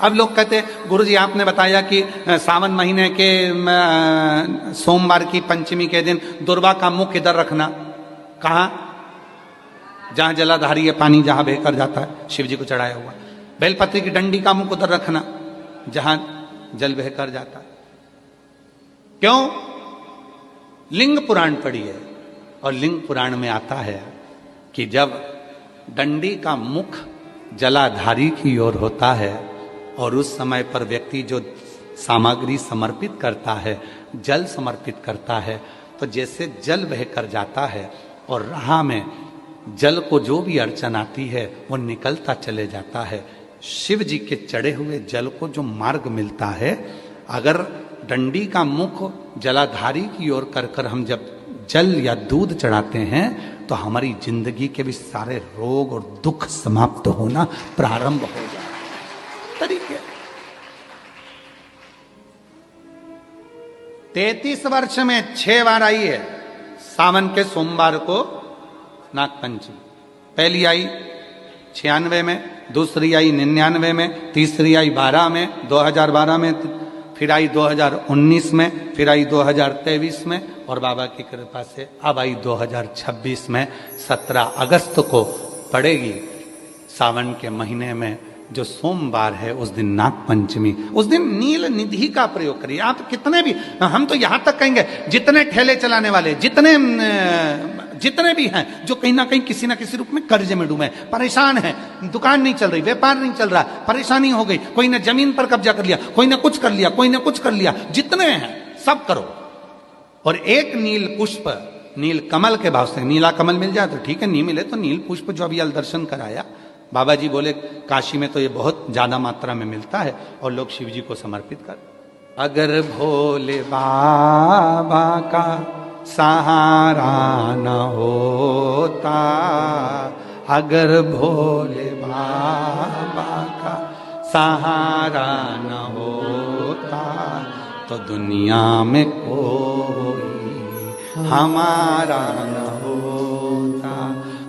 अब लोग कहते हैं गुरुजी आपने बताया कि सावन महीने के सोमवार की पंचमी के दिन दुर्वा का मुख इधर रखना। कहाँ? जहां जलाधारी है, पानी जहां बहकर जाता है शिव जी को चढ़ाया हुआ। बेलपत्री की डंडी का मुख उधर रखना जहां जल बहकर जाता है। क्यों? लिंग पुराण पढ़ी है और लिंग पुराण में आता है कि जब डंडी का मुख जलाधारी की ओर होता है और उस समय पर व्यक्ति जो सामग्री समर्पित करता है, जल समर्पित करता है, तो जैसे जल बहकर जाता है और राह में जल को जो भी अड़चन आती है वो निकलता चले जाता है। शिव जी के चढ़े हुए जल को जो मार्ग मिलता है, अगर डंडी का मुख जलाधारी की ओर कर कर हम जब जल या दूध चढ़ाते हैं तो हमारी जिंदगी के भी सारे रोग और दुख समाप्त होना प्रारंभ हो जाए। तरीके 33 वर्ष में 6 बार आई है सावन के सोमवार को नागपंचमी। पहली आई 96 में, दूसरी आई 99 में, तीसरी आई 12 में, 2012 में, फिर आई 2019 में, फिर आई 2023 में और बाबा की कृपा से अब आई 2026 में। 17 अगस्त को पड़ेगी सावन के महीने में जो सोमवार है, उस दिन नागपंचमी। उस दिन नील निधि का प्रयोग करिए। आप कितने भी, हम तो यहां तक कहेंगे जितने ठेले चलाने वाले, जितने भी हैं जो कहीं ना कहीं किसी ना किसी रूप में कर्ज में डूबे, परेशान हैं, दुकान नहीं चल रही, व्यापार नहीं चल रहा, परेशानी हो गई, कोई ने जमीन पर कब्जा कर लिया, कोई ने कुछ कर लिया, कोई ने कुछ कर लिया, जितने हैं सब करो और एक नील पुष्प, नील कमल के भाव से, नीला कमल मिल जाए तो ठीक है, नहीं मिले तो नील पुष्प जो अभी अल दर्शन कराया, बाबा जी बोले काशी में तो ये बहुत ज्यादा मात्रा में मिलता है और लोग शिव जी को समर्पित कर। अगर भोले बाबा का सहारा न होता, अगर भोले बाबा का सहारा न होता तो दुनिया में कोई हमारा न होता,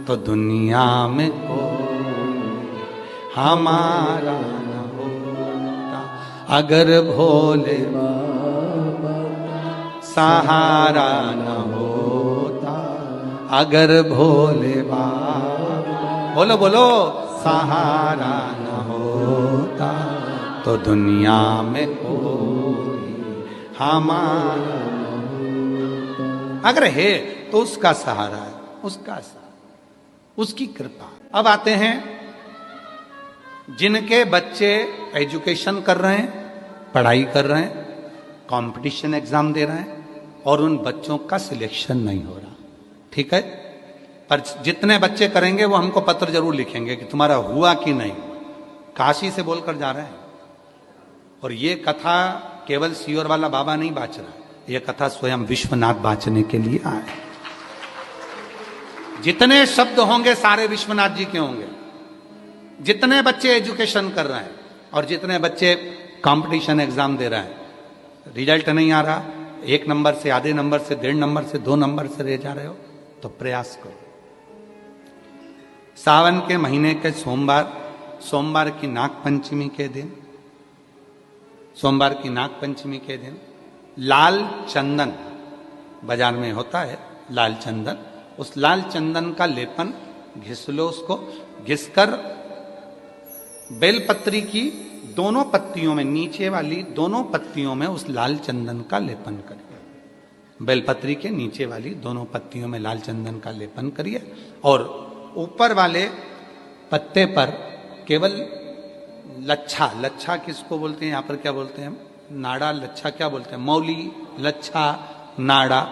तो दुनिया में कोई हमारा न होता। अगर भोले बाबा सहारा न होता, अगर भोले बाबा, बोलो बोलो, सहारा न होता तो दुनिया में कोई हमारा न होता। अगर है तो उसका सहारा है, उसका सहारा, उसकी कृपा। अब आते हैं जिनके बच्चे एजुकेशन कर रहे हैं, पढ़ाई कर रहे हैं, कंपटीशन एग्जाम दे रहे हैं और उन बच्चों का सिलेक्शन नहीं हो रहा, ठीक है, पर जितने बच्चे करेंगे वो हमको पत्र जरूर लिखेंगे कि तुम्हारा हुआ कि नहीं। काशी से बोलकर जा रहे हैं और ये कथा केवल सीओर वाला बाबा नहीं बाँच रहा, ये कथा स्वयं विश्वनाथ बाँचने के लिए आए। जितने शब्द होंगे सारे विश्वनाथ जी के होंगे। जितने बच्चे एजुकेशन कर रहे हैं और जितने बच्चे कंपटीशन एग्जाम दे रहे हैं, रिजल्ट नहीं आ रहा, 1 नंबर से, आधे नंबर से, 1.5 नंबर से, 2 नंबर से रह जा रहे हो, तो प्रयास करो। सावन के महीने के सोमवार की नागपंचमी के दिन, सोमवार की नागपंचमी के दिन लाल चंदन बाजार में होता है, लाल चंदन, उस लाल चंदन का लेपन घिस लो, उसको घिसकर बेलपत्री की दोनों पत्तियों में, नीचे वाली दोनों पत्तियों में उस लाल चंदन का लेपन करिए। बेलपत्री के नीचे वाली दोनों पत्तियों में लाल चंदन का लेपन करिए और ऊपर वाले पत्ते पर केवल लच्छा, लच्छा किसको बोलते हैं यहाँ पर, क्या बोलते हैं, नाड़ा, लच्छा क्या बोलते हैं, मौली, लच्छा, नाड़ा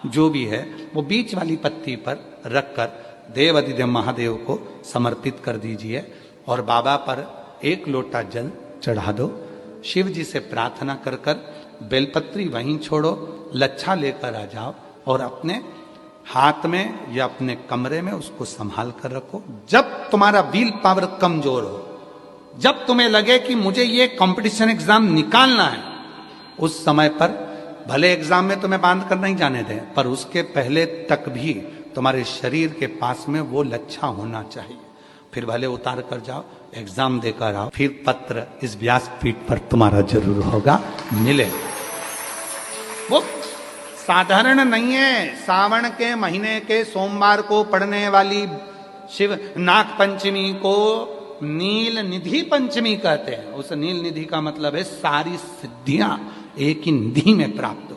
जो भी है, वो बीच वाली पत्ती पर रखकर देव अधिदेव महादेव को समर्पित कर दीजिए और बाबा पर 1 लोटा जल चढ़ा दो। शिव जी से प्रार्थना कर कर बेलपत्री वहीं छोड़ो, लच्छा लेकर आ जाओ और अपने हाथ में या अपने कमरे में उसको संभाल कर रखो। जब तुम्हारा विल पावर कमजोर हो, जब तुम्हें लगे कि मुझे ये कंपटीशन एग्जाम निकालना है, उस समय पर भले एग्जाम में तुम्हें बांध कर नहीं जाने दें, पर उसके पहले तक भी तुम्हारे शरीर के पास में वो लच्छा होना चाहिए। फिर भले उतार कर जाओ, एग्जाम देकर आओ, फिर पत्र इस व्यासपीठ पर तुम्हारा जरूर होगा, मिले। वो साधारण नहीं है। सावन के महीने के सोमवार को पड़ने वाली शिव नाग पंचमी को नील निधि पंचमी कहते हैं। उस नील निधि का मतलब है सारी सिद्धियां एक ही निधि में प्राप्त